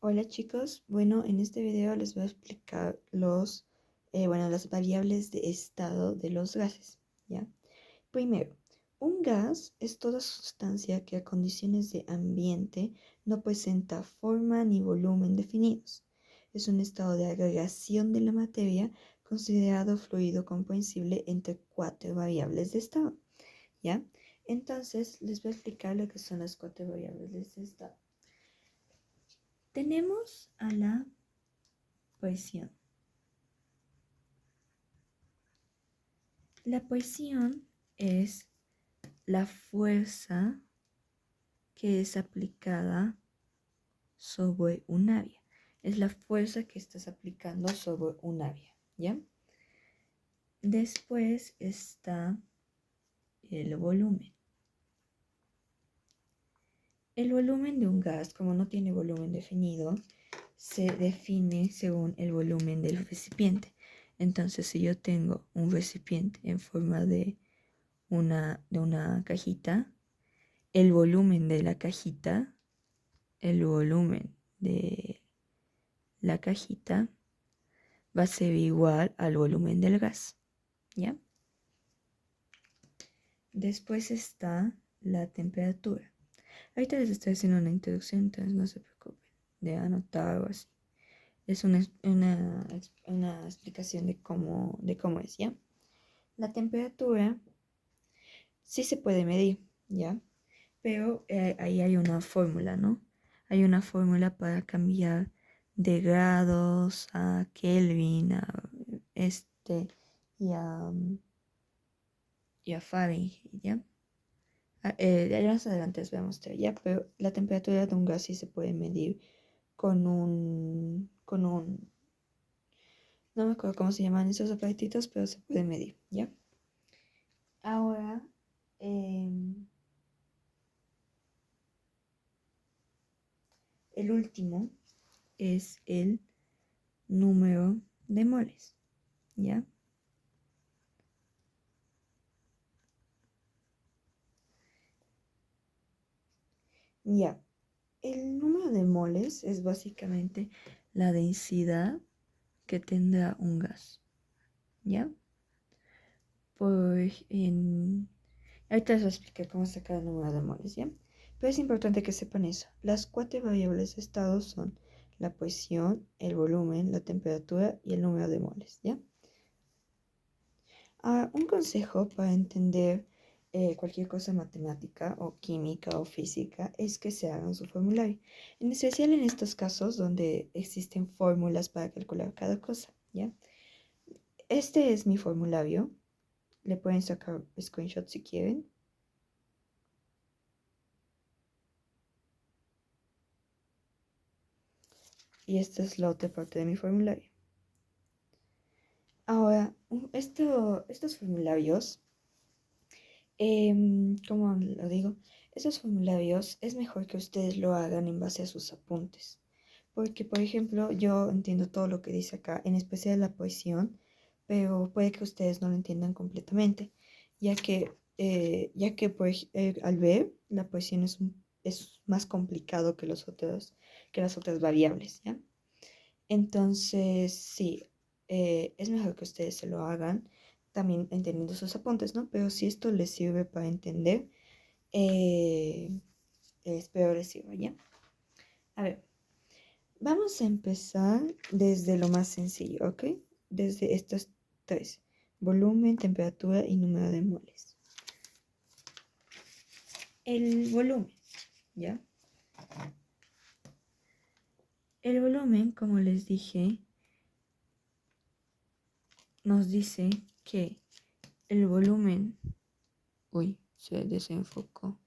Hola chicos, bueno, en este video les voy a explicar las variables de estado de los gases, ¿ya? Primero, un gas es toda sustancia que a condiciones de ambiente no presenta forma ni volumen definidos. Es un estado de agregación de la materia considerado fluido comprensible entre cuatro variables de estado, ¿ya? Entonces, les voy a explicar lo que son las cuatro variables de este estado. Tenemos a la presión. La presión es la fuerza que es aplicada sobre un área. Es la fuerza que estás aplicando sobre un área, ¿ya? Después está el volumen. El volumen de un gas, como no tiene volumen definido, se define según el volumen del recipiente. Entonces, si yo tengo un recipiente en forma de una cajita, el volumen de la cajita, va a ser igual al volumen del gas, ¿ya? Después está la temperatura. Ahorita les estoy haciendo una introducción, entonces no se preocupen de anotar o así. Es una explicación de cómo es, ¿ya? La temperatura sí se puede medir, ¿ya? Pero ahí hay una fórmula, ¿no? Hay una fórmula para cambiar de grados a Kelvin, este y a, y a Fahrenheit, ¿ya? Ya más adelante les voy a mostrar, ¿ya? Pero la temperatura de un gas sí se puede medir no me acuerdo cómo se llaman esos aparatitos, pero se puede medir, ¿ya? Ahora, el último es el número de moles, ¿ya? Ya, el número de moles es básicamente la densidad que tendrá un gas, ¿ya? Ahorita les voy a explicar cómo sacar el número de moles, ¿ya? Pero es importante que sepan eso. Las cuatro variables de estado son la presión, el volumen, la temperatura y el número de moles, ¿ya? Un consejo para entender cualquier cosa matemática o química o física es que se hagan su formulario. En especial en estos casos donde existen fórmulas para calcular cada cosa, ¿ya? Este es mi formulario. Le pueden sacar screenshot si quieren. Y esta es la otra parte de mi formulario. Ahora, estos formularios, ¿cómo lo digo? Estos formularios es mejor que ustedes lo hagan en base a sus apuntes. Porque, por ejemplo, yo entiendo todo lo que dice acá, en especial la presión, pero puede que ustedes no lo entiendan completamente, ya que al ver, la presión es más complicado que las otras variables, ¿ya? Entonces, sí, es mejor que ustedes se lo hagan también entendiendo sus apuntes, ¿no? Pero si esto les sirve para entender, eh, espero les sirva, ¿ya? A ver, vamos a empezar desde lo más sencillo, ¿ok? Desde estos tres, volumen, temperatura y número de moles. El volumen, ¿ya? El volumen, como les dije, nos dice que el volumen, uy, se desenfocó,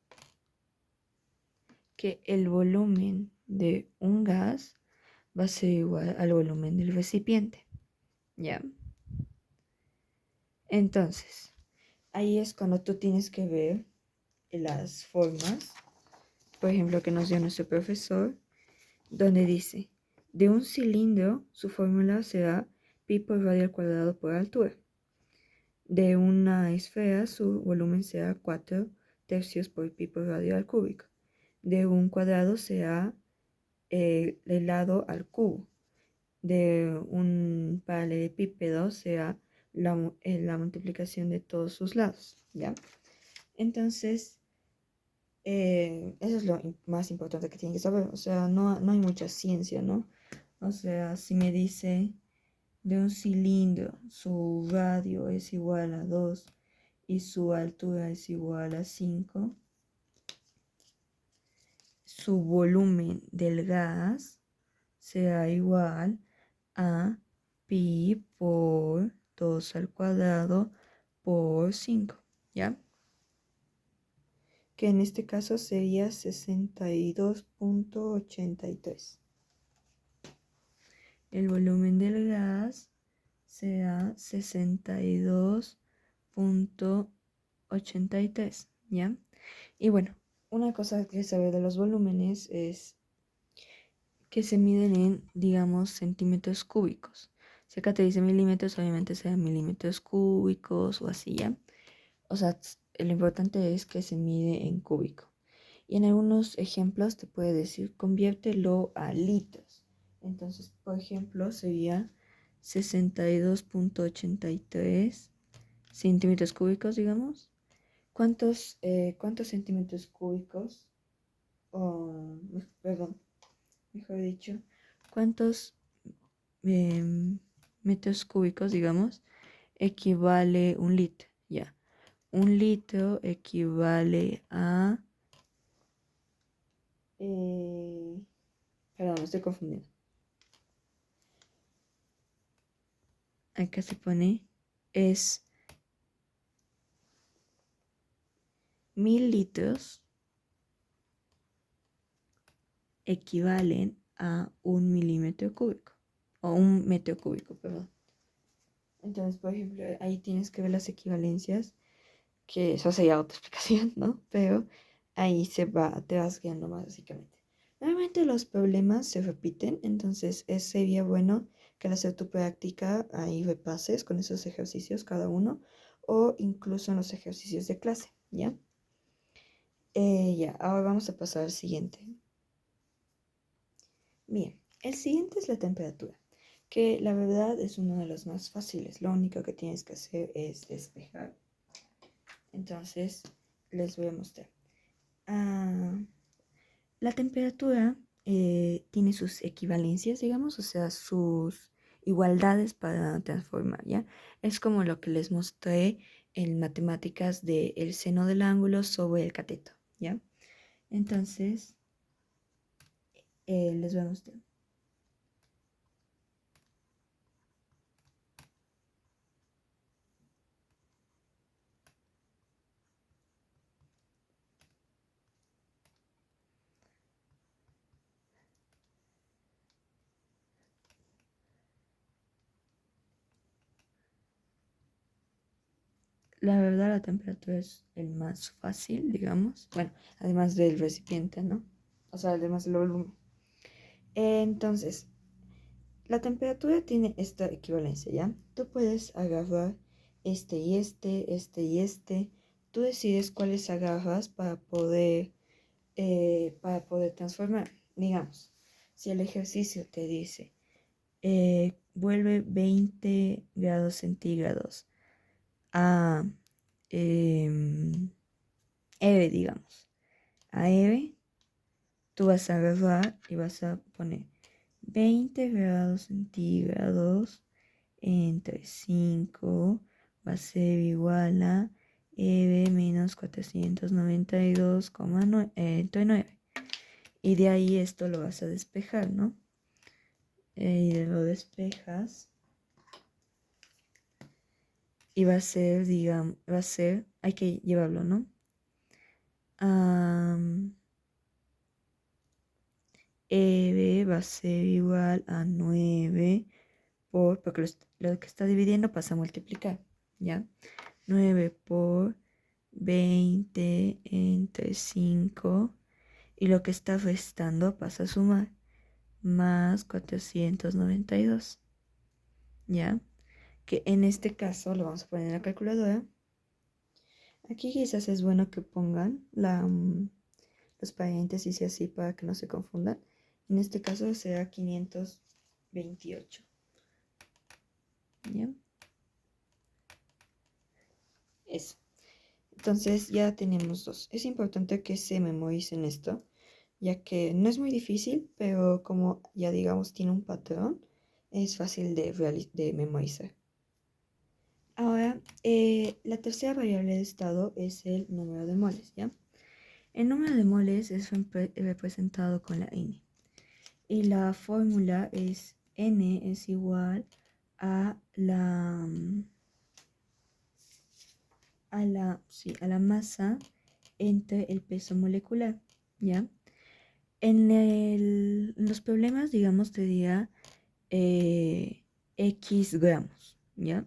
que el volumen de un gas va a ser igual al volumen del recipiente, ¿ya? Entonces, ahí es cuando tú tienes que ver las formas, por ejemplo, que nos dio nuestro profesor, donde dice, de un cilindro, su fórmula será pi por radio al cuadrado por altura. De una esfera, su volumen será 4 tercios por pi por radio al cúbico. De un cuadrado será el lado al cubo de un paralelepípedo sea la multiplicación de todos sus lados, ¿ya? Entonces, eso es lo más importante que tienen que saber. O sea, no hay mucha ciencia, ¿no? O sea, si me dice de un cilindro, su radio es igual a 2 y su altura es igual a 5, su volumen del gas será igual a pi por 2 al cuadrado por 5, ¿ya? Que en este caso sería 62,83. El volumen del gas será 62,83, ¿ya? Y bueno, una cosa que saber de los volúmenes es que se miden en, digamos, centímetros cúbicos. Si acá te dice milímetros, obviamente serán milímetros cúbicos o así, ¿ya? O sea, lo importante es que se mide en cúbico. Y en algunos ejemplos te puede decir, conviértelo a litros. Entonces, por ejemplo, sería 62,83 centímetros cúbicos, digamos. ¿Cuántos centímetros cúbicos? Perdón, mejor dicho, ¿cuántos metros cúbicos, digamos, equivale un litro? Ya, un litro equivale a... perdón, me estoy confundiendo. Acá se pone, es 1000 litros equivalen a un milímetro cúbico, o un metro cúbico, perdón. Entonces, por ejemplo, ahí tienes que ver las equivalencias, que eso sería otra explicación, ¿no? Pero ahí te vas guiando más básicamente. Normalmente los problemas se repiten, entonces sería bueno que al hacer tu práctica ahí repases con esos ejercicios cada uno, o incluso en los ejercicios de clase, ¿ya? Ya, ahora vamos a pasar al siguiente. Bien, el siguiente es la temperatura, que la verdad es uno de los más fáciles. Lo único que tienes que hacer es despejar. Entonces, les voy a mostrar. La temperatura tiene sus equivalencias, digamos, o sea, sus igualdades para transformar, ¿ya? Es como lo que les mostré en matemáticas de el seno del ángulo sobre el cateto, ¿ya? Entonces, les voy a mostrar. La verdad, la temperatura es el más fácil, digamos. Bueno, además del recipiente, ¿no? O sea, además del volumen. Entonces, la temperatura tiene esta equivalencia, ¿ya? Tú puedes agarrar este y este, este y este. Tú decides cuáles agarras para poder transformar. Digamos, si el ejercicio te dice, vuelve 20 grados centígrados a EVE, digamos. A EVE, tú vas a agarrar y vas a poner 20 grados centígrados entre 5 va a ser igual a EV menos 492,9. Y de ahí esto lo vas a despejar, ¿no? Y lo despejas. Y va a ser, digamos, hay que llevarlo, ¿no? EB va a ser igual a 9 porque lo que está dividiendo pasa a multiplicar, ¿ya? 9 por 20 entre 5 y lo que está restando pasa a sumar, más 492, ¿ya? Que en este caso lo vamos a poner en la calculadora. Aquí quizás es bueno que pongan los paréntesis y así para que no se confundan. En este caso será 528. ¿Ya? Eso. Entonces ya tenemos dos. Es importante que se memoricen esto, ya que no es muy difícil, pero como ya digamos tiene un patrón, es fácil de memorizar. Ahora, la tercera variable de estado es el número de moles, ¿ya? El número de moles es representado con la n. Y la fórmula es n es igual a la masa entre el peso molecular, ¿ya? En los problemas, digamos, te diría X gramos, ¿ya?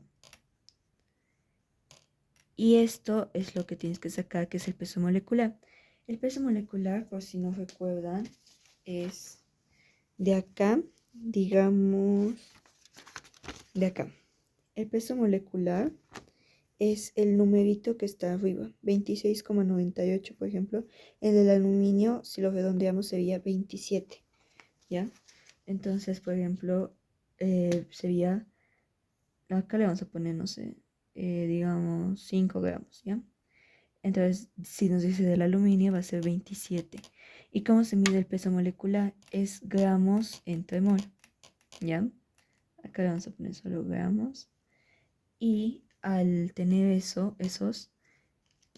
Y esto es lo que tienes que sacar, que es el peso molecular. El peso molecular, por si no recuerdan, es de acá, digamos, de acá. El peso molecular es el numerito que está arriba, 26,98, por ejemplo. El del aluminio, si lo redondeamos, sería 27, ¿ya? Entonces, por ejemplo, sería, acá le vamos a poner, no sé, digamos 5 gramos, ¿ya? Entonces, si nos dice del aluminio, va a ser 27. ¿Y cómo se mide el peso molecular? Es gramos entre mol, ¿ya? Acá le vamos a poner solo gramos. Y al tener esos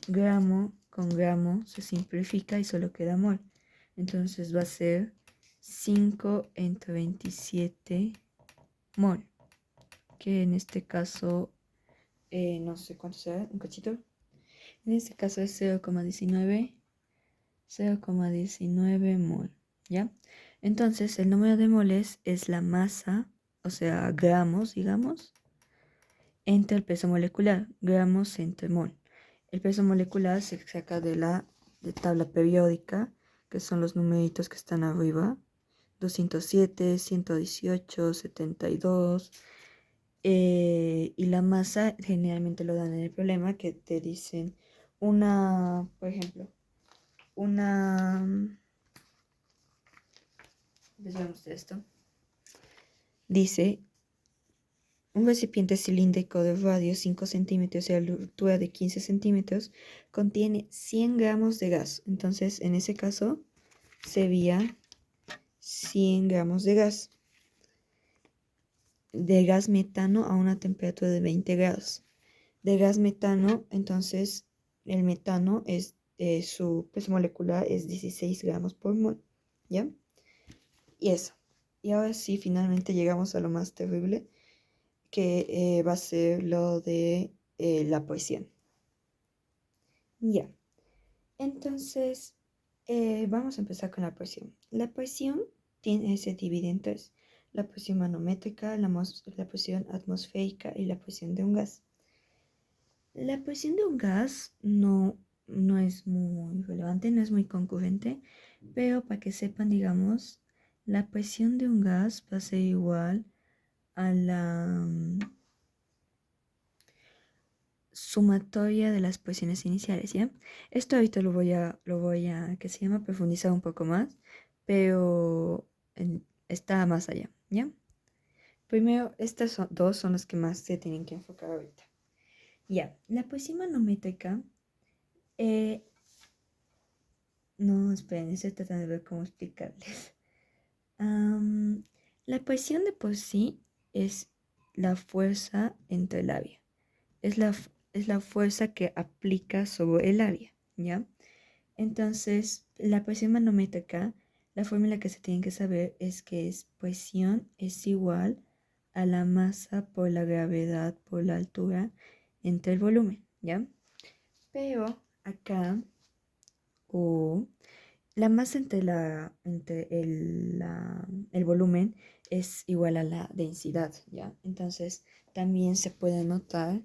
gramo con gramo se simplifica y solo queda mol. Entonces va a ser 5 entre 27 mol, que en este caso, no sé cuánto será, un cachito. En este caso es 0,19 mol, ¿ya? Entonces el número de moles es la masa, o sea, gramos, digamos, entre el peso molecular, gramos entre mol. El peso molecular se saca de tabla periódica, que son los numeritos que están arriba, 207, 118, 72. Y la masa generalmente lo dan en el problema, que te dicen por ejemplo, veamos esto. Dice, un recipiente cilíndrico de radio 5 centímetros y altura de 15 centímetros contiene 100 gramos de gas. Entonces, en ese caso, sería 100 gramos de gas metano a una temperatura de 20 grados. De gas metano, entonces, el metano es, su peso molecular es 16 gramos por mol, ¿ya? Y eso. Y ahora sí, finalmente llegamos a lo más terrible, que va a ser lo de la presión. Ya. Entonces, vamos a empezar con la presión. La presión se divide en tres: la presión manométrica, la presión atmosférica y la presión de un gas. La presión de un gas no es muy relevante, no es muy concurrente, pero para que sepan, digamos, la presión de un gas va a ser igual a la sumatoria de las presiones iniciales, ¿ya? Esto ahorita lo voy a, ¿qué se llama? Profundizar un poco más, pero está más allá, ¿ya? Primero, estas dos son las que más se tienen que enfocar ahorita. Ya, la presión manométrica, no, esperen, estoy tratando de ver cómo explicarles. La presión de por sí es la fuerza entre el área. Es la fuerza que aplica sobre el área, ¿ya? Entonces, la presión manométrica, la fórmula que se tiene que saber es que presión es igual a la masa por la gravedad por la altura entre el volumen, ¿ya? Pero acá, la masa entre el volumen es igual a la densidad, ¿ya? Entonces, también se puede notar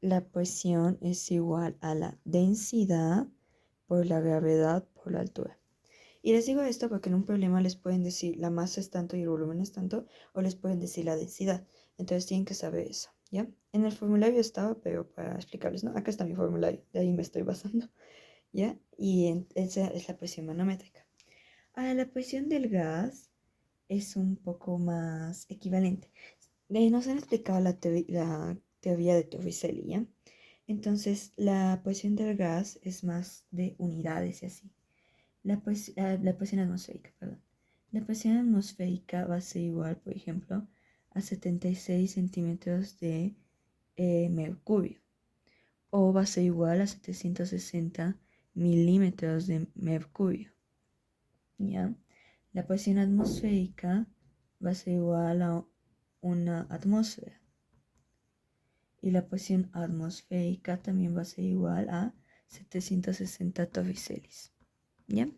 la presión es igual a la densidad por la gravedad por la altura. Y les digo esto porque en un problema les pueden decir la masa es tanto y el volumen es tanto, o les pueden decir la densidad. Entonces tienen que saber eso, ¿ya? En el formulario estaba, pero para explicarles, ¿no? Acá está mi formulario, de ahí me estoy basando, ¿ya? Y esa es la presión manométrica. A la presión del gas es un poco más equivalente. Nos han explicado la teoría de Torricelli, ¿ya? Entonces, la presión del gas es más de unidades y así. La presión atmosférica, perdón. La presión atmosférica va a ser igual, por ejemplo, a 76 centímetros de mercurio. O va a ser igual a 760 milímetros de mercurio. ¿Ya? La presión atmosférica va a ser igual a una atmósfera. Y la presión atmosférica también va a ser igual a 760 torricelis. ¿Ya?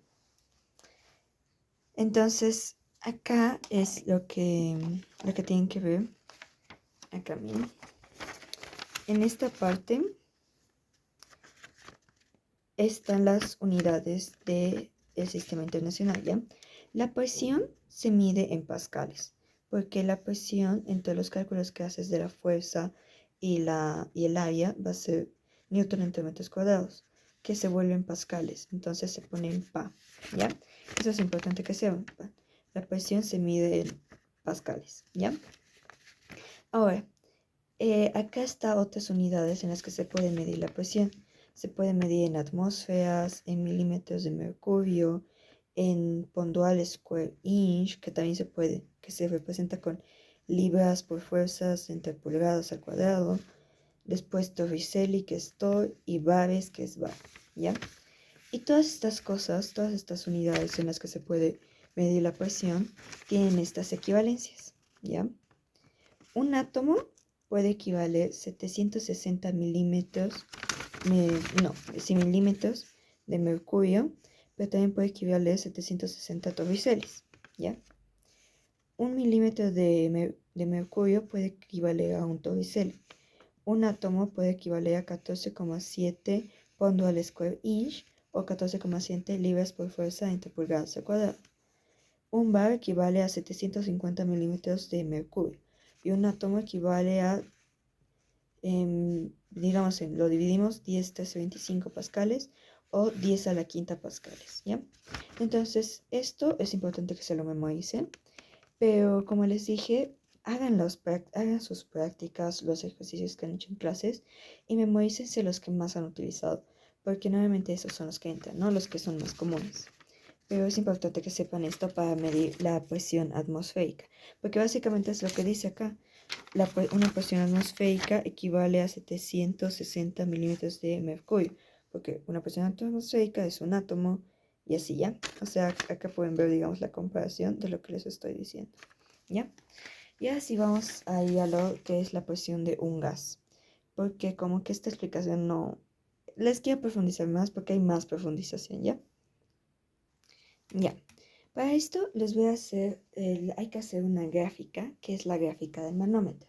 Entonces, acá es lo que tienen que ver. Acá, miren. En esta parte están las unidades del sistema internacional, ¿ya? La presión se mide en pascales, porque la presión, entre los cálculos que haces de la fuerza y el área, va a ser newton entre metros cuadrados, que se vuelven pascales, entonces se pone en pa, ¿ya? Eso es importante que sepan. La presión se mide en pascales, ¿ya? Ahora, acá están otras unidades en las que se puede medir la presión. Se puede medir en atmósferas, en milímetros de mercurio, en Pondual Square Inch, que también se puede, que se representa con libras por fuerzas entre pulgadas al cuadrado. Después Torricelli, que es Tor, y bares, que es bar, ¿ya? Y todas estas cosas, todas estas unidades en las que se puede medir la presión, tienen estas equivalencias, ¿ya? Un átomo puede equivaler 760 milímetros, milímetros de mercurio, pero también puede equivaler 760 torricelis, ¿ya? Un milímetro de mercurio puede equivaler a un torricel. Un átomo puede equivaler a 14,7 pondo al square inch o 14,7 libras por fuerza entre pulgadas al cuadrado. Un bar equivale a 750 milímetros de mercurio y un átomo equivale a, digamos, lo dividimos 10 13 25 pascales o 10 a la quinta pascales, ¿ya? Entonces, esto es importante que se lo memoricen, pero como les dije, hagan sus prácticas, los ejercicios que han hecho en clases y memorícense los que más han utilizado, porque nuevamente esos son los que entran, ¿no? Los que son más comunes. Pero es importante que sepan esto para medir la presión atmosférica, porque básicamente es lo que dice acá. Una presión atmosférica equivale a 760 milímetros de mercurio, porque una presión atmosférica es un átomo y así, ¿ya? O sea, acá pueden ver, digamos, la comparación de lo que les estoy diciendo, ¿ya? Y así vamos a ir a lo que es la presión de un gas, porque como que esta explicación no... Les quiero profundizar más porque hay más profundización, ¿ya? Ya, para esto les voy a hacer, hay que hacer una gráfica, que es la gráfica del manómetro.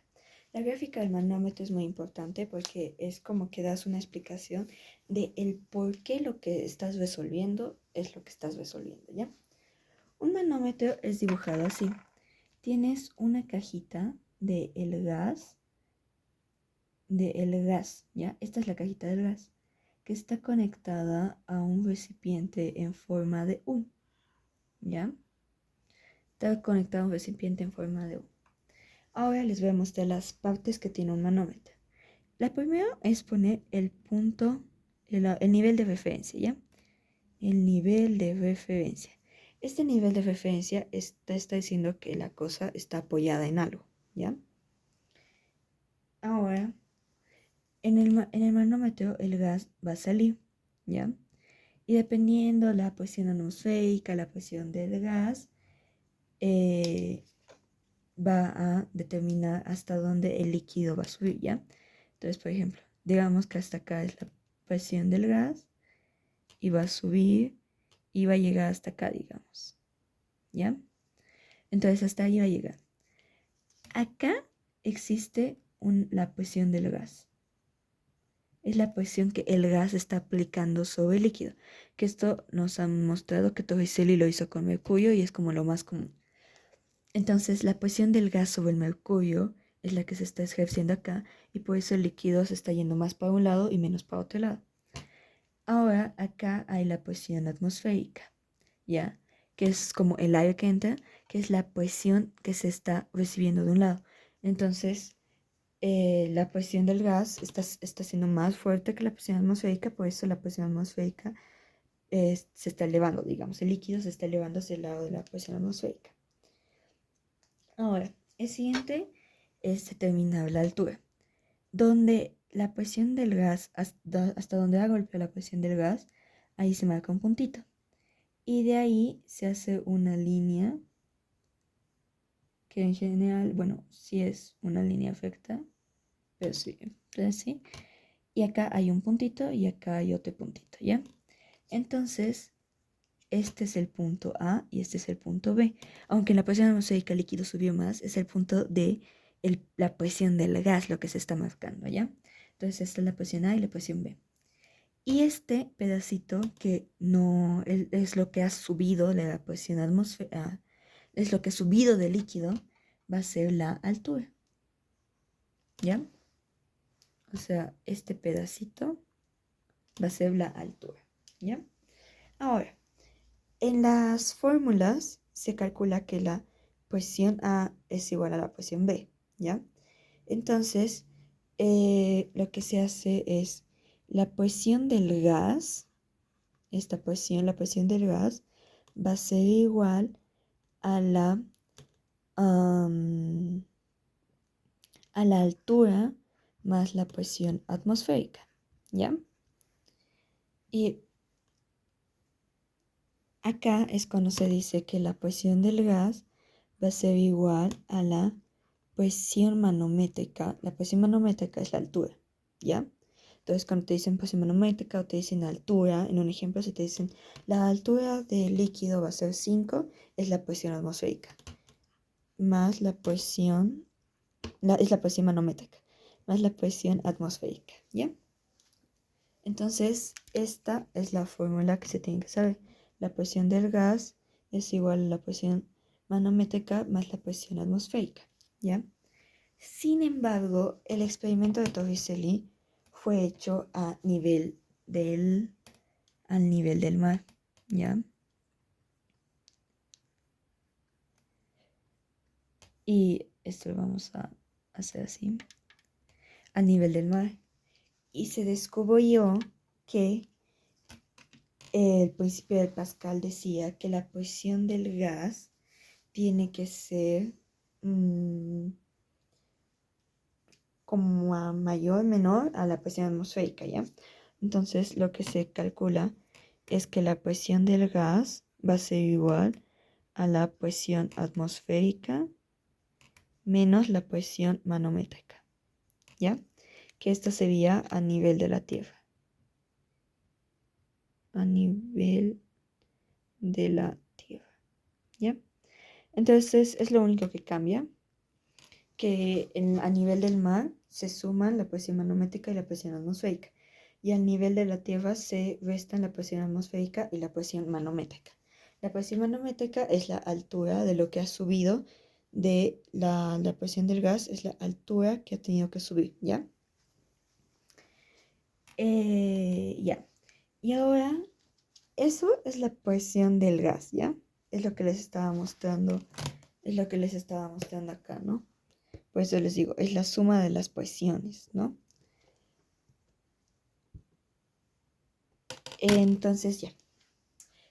La gráfica del manómetro es muy importante porque es como que das una explicación de el por qué lo que estás resolviendo es lo que estás resolviendo, ¿ya? Un manómetro es dibujado así. Tienes una cajita de el gas, ¿ya? Esta es la cajita del gas, que está conectada a un recipiente en forma de U, ¿ya? Está conectado a un recipiente en forma de U. Ahora les voy a mostrar las partes que tiene un manómetro. La primera es poner el punto, el nivel de referencia, ¿ya? El nivel de referencia. Este nivel de referencia está diciendo que la cosa está apoyada en algo, ¿ya? Ahora, en el manómetro el gas va a salir, ¿ya? Y dependiendo la presión atmosférica, la presión del gas, va a determinar hasta dónde el líquido va a subir, ¿ya? Entonces, por ejemplo, digamos que hasta acá es la presión del gas y va a subir y va a llegar hasta acá, digamos, ¿ya? Entonces, hasta ahí va a llegar. Acá existe la presión del gas. Es la presión que el gas está aplicando sobre el líquido. Que esto nos han mostrado que Torricelli lo hizo con mercurio y es como lo más común. Entonces, la presión del gas sobre el mercurio es la que se está ejerciendo acá y por eso el líquido se está yendo más para un lado y menos para otro lado. Ahora, acá hay la presión atmosférica, ¿ya? que es como el aire que entra, que es la presión que se está recibiendo de un lado. Entonces, la presión del gas está siendo más fuerte que la presión atmosférica, por eso la presión atmosférica se está elevando, digamos, el líquido se está elevando hacia el lado de la presión atmosférica. Ahora, el siguiente es determinar la altura, donde la presión del gas, hasta donde da golpe la presión del gas, ahí se marca un puntito. Y de ahí se hace una línea que en general, bueno, sí es una línea recta, pero sí, entonces sí. Y acá hay un puntito y acá hay otro puntito, ¿ya? Entonces, este es el punto A y este es el punto B. Aunque en la presión atmosférica el líquido subió más, es el punto de la presión del gas lo que se está marcando, ¿ya? Entonces, esta es la presión A y la presión B. Y este pedacito que no es lo que ha subido de la presión atmosférica, es lo que ha subido del líquido, va a ser la altura, ¿ya? O sea, este pedacito va a ser la altura, ¿ya? Ahora, en las fórmulas se calcula que la presión A es igual a la presión B, ¿ya? Entonces, lo que se hace es la presión del gas, esta presión, la presión del gas, va a ser igual a am, a la altura más la presión atmosférica, ¿ya? Y acá es cuando se dice que la presión del gas va a ser igual a la presión manométrica. La presión manométrica es la altura, ¿ya? Entonces, cuando te dicen presión manométrica o te dicen altura, en un ejemplo, si te dicen la altura del líquido va a ser 5, es la presión atmosférica, más la presión, es la presión manométrica, más la presión atmosférica, ¿ya? Entonces, esta es la fórmula que se tiene que saber. La presión del gas es igual a la presión manométrica más la presión atmosférica, ¿ya? Sin embargo, el experimento de Torricelli fue hecho al nivel del mar, ¿ya? Y esto lo vamos a hacer así, al nivel del mar. Y se descubrió que el principio de Pascal decía que la presión del gas tiene que ser como a mayor o menor a la presión atmosférica, ¿ya? Entonces lo que se calcula es que la presión del gas va a ser igual a la presión atmosférica menos la presión manométrica, ¿ya? Que esto sería a nivel de la Tierra. A nivel de la Tierra, ¿ya? Entonces es lo único que cambia, que a nivel del mar se suman la presión manométrica y la presión atmosférica, y al nivel de la Tierra se restan la presión atmosférica y la presión manométrica. La presión manométrica es la altura de lo que ha subido de la presión del gas, es la altura que ha tenido que subir, ¿ya? Ya. Y ahora, eso es la presión del gas, ¿ya? Es lo que les estaba mostrando, es lo que les estaba mostrando acá, ¿no? Por eso les digo, es la suma de las presiones, ¿no? Entonces ya.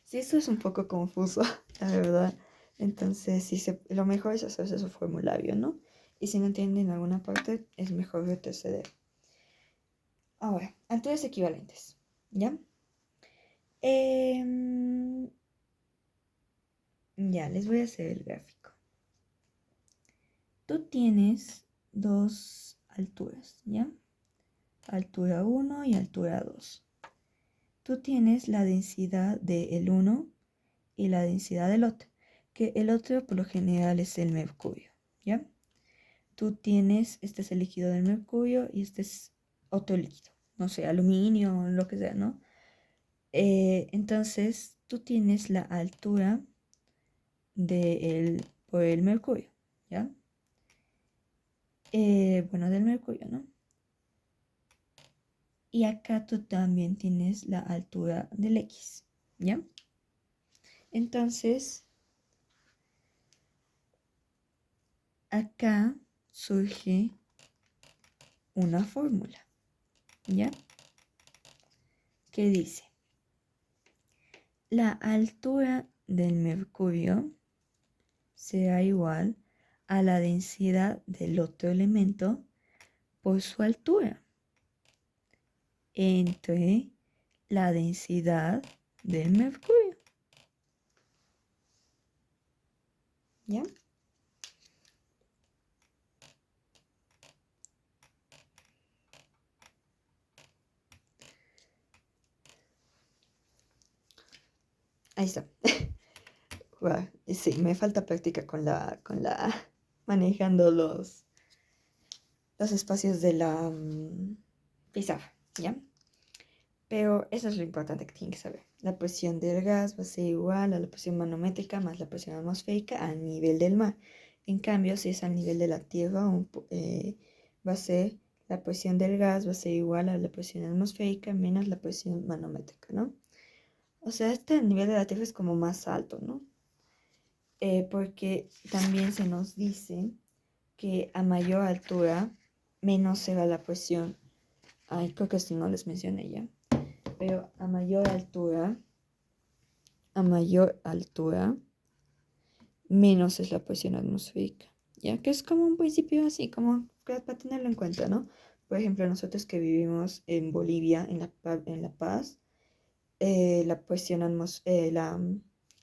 Si esto es un poco confuso, la verdad. Entonces, lo mejor es hacerse su formulario, ¿no? Y si no entienden alguna parte, es mejor retroceder. Ahora, alturas equivalentes, ¿ya? Ya, les voy a hacer el gráfico. Tú tienes dos alturas, ¿ya? Altura 1 y altura 2. Tú tienes la densidad del 1 y la densidad del otro, que el otro por lo general es el mercurio, ¿ya? Tú tienes, este es el líquido del mercurio y este es otro líquido, no sé, aluminio, lo que sea, ¿no? Entonces, tú tienes la altura por el mercurio, ¿ya? Bueno, del mercurio, ¿no? Y acá tú también tienes la altura del X, ¿ya? Entonces, acá surge una fórmula, ¿ya? Que dice, la altura del mercurio será igual a la densidad del otro elemento por su altura entre la densidad del mercurio. ¿Ya? Ahí está. Wow, sí, me falta práctica con la manejando los espacios de la pizarra, ¿ya? Pero eso es lo importante que tienen que saber. La presión del gas va a ser igual a la presión manométrica más la presión atmosférica a nivel del mar. En cambio, si es al nivel de la Tierra, va a ser la presión del gas va a ser igual a la presión atmosférica menos la presión manométrica, ¿no? O sea, este nivel de la Tierra es como más alto, ¿no? Porque también se nos dice que a mayor altura, menos será la presión. Ay, creo que esto no les mencioné ya. Pero a mayor altura, menos es la presión atmosférica. Ya que es como un principio así, como para tenerlo en cuenta, ¿no? Por ejemplo, nosotros que vivimos en Bolivia, en La Paz, la presión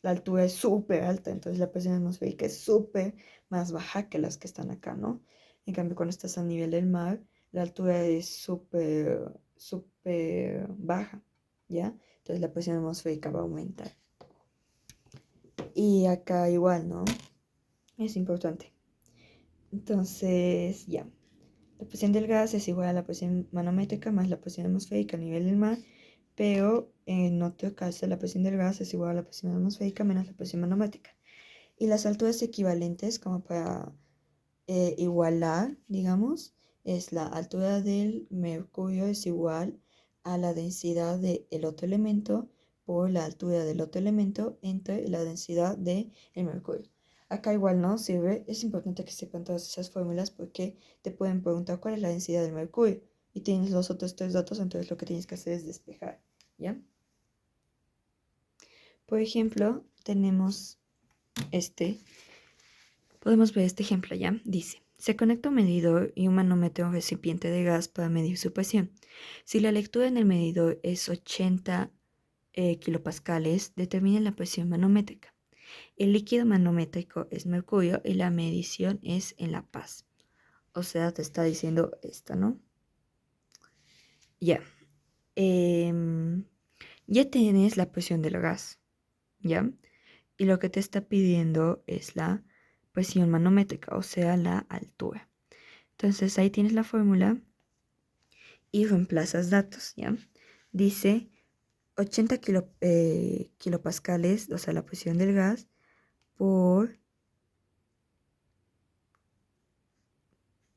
la altura es súper alta, entonces la presión atmosférica es súper más baja que las que están acá, ¿no? En cambio, cuando estás a nivel del mar, la altura es súper, súper baja, ¿ya? Entonces la presión atmosférica va a aumentar. Y acá igual, ¿no? Es importante. Entonces, ya. La presión del gas es igual a la presión manométrica más la presión atmosférica a nivel del mar, pero en otro caso la presión del gas es igual a la presión atmosférica menos la presión manométrica. Y las alturas equivalentes, como para igualar, digamos, es la altura del mercurio es igual a la densidad del otro elemento por la altura del otro elemento entre la densidad del mercurio. Acá igual no sirve, es importante que sepan todas esas fórmulas porque te pueden preguntar cuál es la densidad del mercurio y tienes los otros tres datos, entonces lo que tienes que hacer es despejar, ¿ya? Por ejemplo, tenemos podemos ver este ejemplo, ¿ya? Dice, se conecta un medidor y un manómetro a un recipiente de gas para medir su presión. Si la lectura en el medidor es 80 kilopascales, determina la presión manométrica. El líquido manométrico es mercurio y la medición es en La Paz. O sea, te está diciendo esto, ¿no? Ya. Ya tienes la presión del gas, ¿ya? Y lo que te está pidiendo es la presión manométrica, o sea, la altura. Entonces ahí tienes la fórmula y reemplazas datos, ¿ya? Dice 80 kilopascales, o sea, la presión del gas, por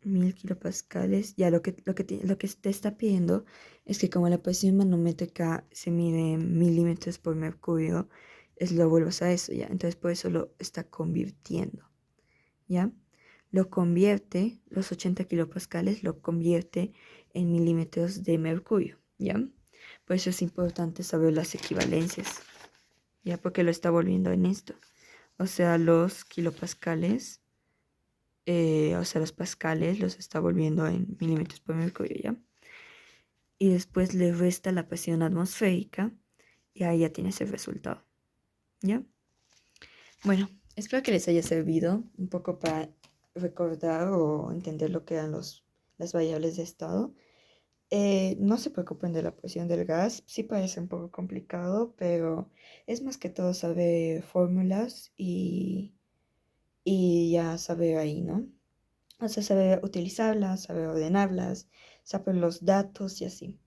1000 kilopascales. Ya lo que te está pidiendo es que como la presión manométrica se mide en milímetros por mercurio, lo vuelvas a eso, ¿ya? Entonces por eso lo está convirtiendo, ¿ya? Lo convierte, los 80 kilopascales, lo convierte en milímetros de mercurio, ¿ya? Por eso es importante saber las equivalencias, ¿ya? Porque lo está volviendo en esto. O sea, los kilopascales, o sea, los pascales los está volviendo en milímetros por mercurio, ¿ya? Y después le resta la presión atmosférica y ahí ya tienes el resultado, ¿ya? Bueno, espero que les haya servido un poco para recordar o entender lo que eran las variables de estado. No se preocupen de la presión del gas, sí parece un poco complicado, pero es más que todo saber fórmulas y ya saber ahí, ¿no? O sea, saber utilizarlas, saber ordenarlas, saber los datos y así.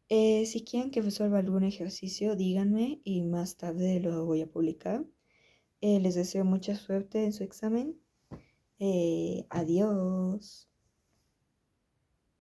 Si quieren que resuelva algún ejercicio, díganme y más tarde lo voy a publicar. Les deseo mucha suerte en su examen. Adiós.